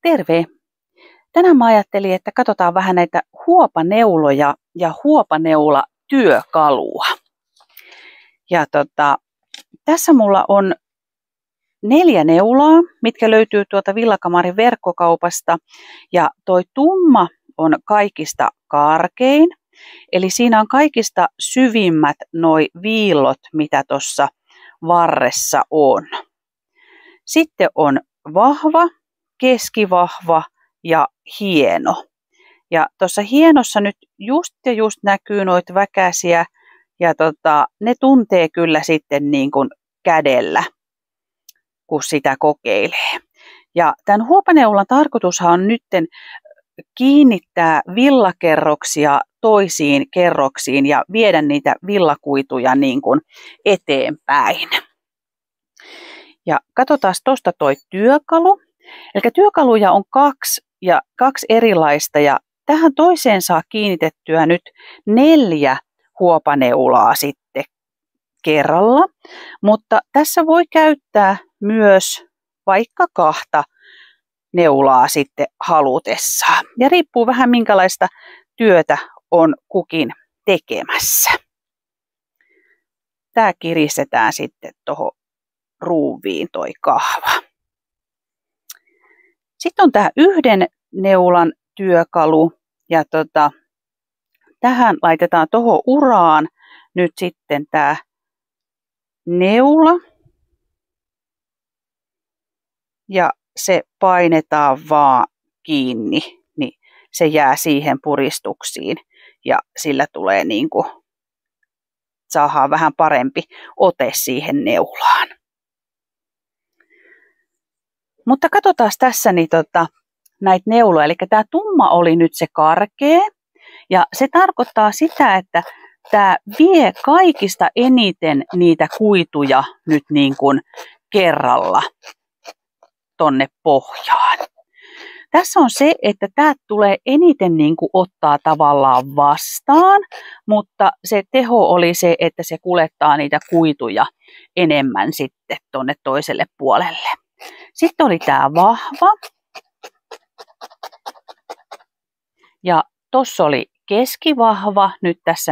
Terve! Tänään mä ajattelin, että katsotaan vähän näitä huopaneuloja ja huopaneulatyökalua. Ja tässä mulla on 4 neulaa, mitkä löytyy tuolta Villakamarin verkkokaupasta. Ja toi tumma on kaikista karkein. Eli siinä on kaikista syvimmät noi viillot, mitä tuossa varressa on. Sitten on vahva, keskivahva ja hieno. Ja tuossa hienossa nyt just näkyy noita väkäsiä ja ne tuntee kyllä sitten niin kuin kädellä, kun sitä kokeilee. Ja tämän huopaneulan tarkoitushan on nytten kiinnittää villakerroksia toisiin kerroksiin ja viedä niitä villakuituja niin kuin eteenpäin. Ja katsotaan tuosta toi työkalu. Eli työkaluja on 2 erilaista ja tähän toiseen saa kiinnitettyä nyt 4 huopaneulaa sitten kerralla. Mutta tässä voi käyttää myös vaikka 2 neulaa sitten halutessaan. Ja riippuu vähän minkälaista työtä on kukin tekemässä. Tämä kiristetään sitten tuohon ruuviin toi kahva. Sitten on tämä 1 neulan työkalu ja tähän laitetaan tuohon uraan nyt sitten tämä neula ja se painetaan vaan kiinni, niin se jää siihen puristuksiin ja sillä tulee niin kuin saadaan vähän parempi ote siihen neulaan. Mutta katsotaan tässä niin näitä neuloja. Eli tämä tumma oli nyt se karkea. Ja se tarkoittaa sitä, että tämä vie kaikista eniten niitä kuituja nyt niin kuin kerralla tonne pohjaan. Tässä on se, että tämä tulee eniten niin kuin ottaa tavallaan vastaan, mutta se teho oli se, että se kuljettaa niitä kuituja enemmän sitten tonne toiselle puolelle. Sitten oli tämä vahva. Ja tuossa oli keskivahva nyt tässä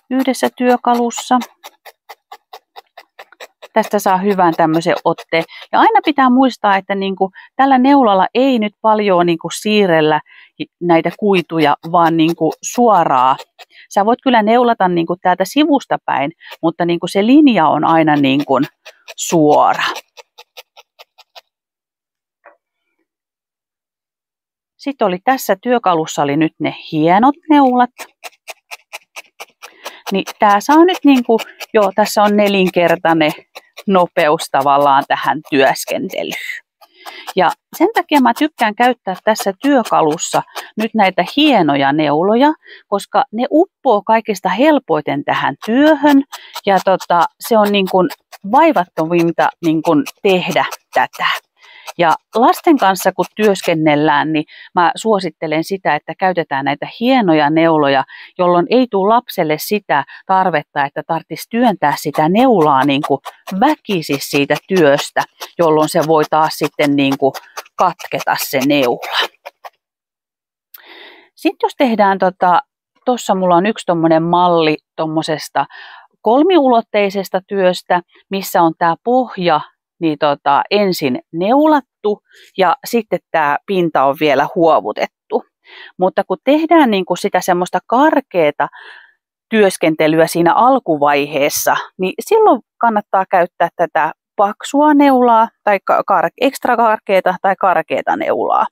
yhdessä työkalussa. Tästä saa hyvän tämmöisen otteen. Ja aina pitää muistaa, että niinku tällä neulalla ei nyt paljon niinku siirrellä näitä kuituja, vaan niinku suoraan. Sä voit kyllä neulata niinku täältä sivusta päin, mutta niinku se linja on aina niinku suora. Sitten oli tässä työkalussa oli nyt ne hienot neulat. Niin tää saa nyt tässä on 4-kertainen nopeus tavallaan tähän työskentelyyn. Ja sen takia mä tykkään käyttää tässä työkalussa nyt näitä hienoja neuloja, koska ne uppoo kaikista helpoiten tähän työhön ja se on niin kuin vaivattominta niin kuin tehdä tätä. Ja lasten kanssa kun työskennellään, niin mä suosittelen sitä, että käytetään näitä hienoja neuloja, jolloin ei tule lapselle sitä tarvetta, että tarvitsisi työntää sitä neulaa niin kuin väkisin siitä työstä, jolloin se voi taas sitten niin kuin katketa se neula. Sitten jos tehdään, tuossa mulla on yksi tommonen malli tommosesta kolmiulotteisesta työstä, missä on tämä pohja, niin ensin neulattu ja sitten tämä pinta on vielä huovutettu. Mutta kun tehdään niin kuin sitä semmoista karkeata työskentelyä siinä alkuvaiheessa, niin silloin kannattaa käyttää tätä paksua neulaa tai ekstra karkeata tai karkeata neulaa.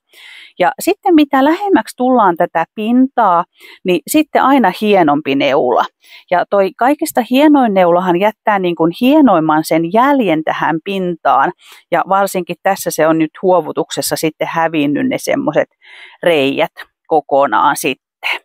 Ja sitten mitä lähemmäksi tullaan tätä pintaa, niin sitten aina hienompi neula. Ja toi kaikista hienoin neulahan jättää niin kuin hienoimman sen jäljen tähän pintaan. Ja varsinkin tässä se on nyt huovutuksessa sitten hävinnyt ne semmoiset reijät kokonaan sitten.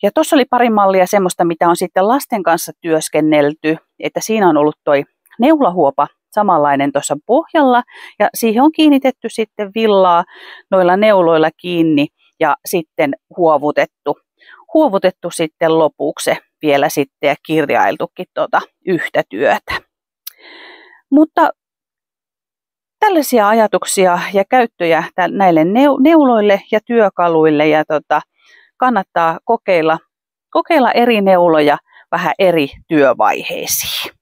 Ja tuossa oli pari mallia semmoista, mitä on sitten lasten kanssa työskennelty, että siinä on ollut toi neulahuopa samanlainen tuossa pohjalla ja siihen on kiinnitetty sitten villaa noilla neuloilla kiinni ja sitten huovutettu sitten lopuksi vielä sitten ja kirjailtukin yhtä työtä. Mutta tällaisia ajatuksia ja käyttöjä näille neuloille ja työkaluille ja kannattaa kokeilla eri neuloja vähän eri työvaiheisiin.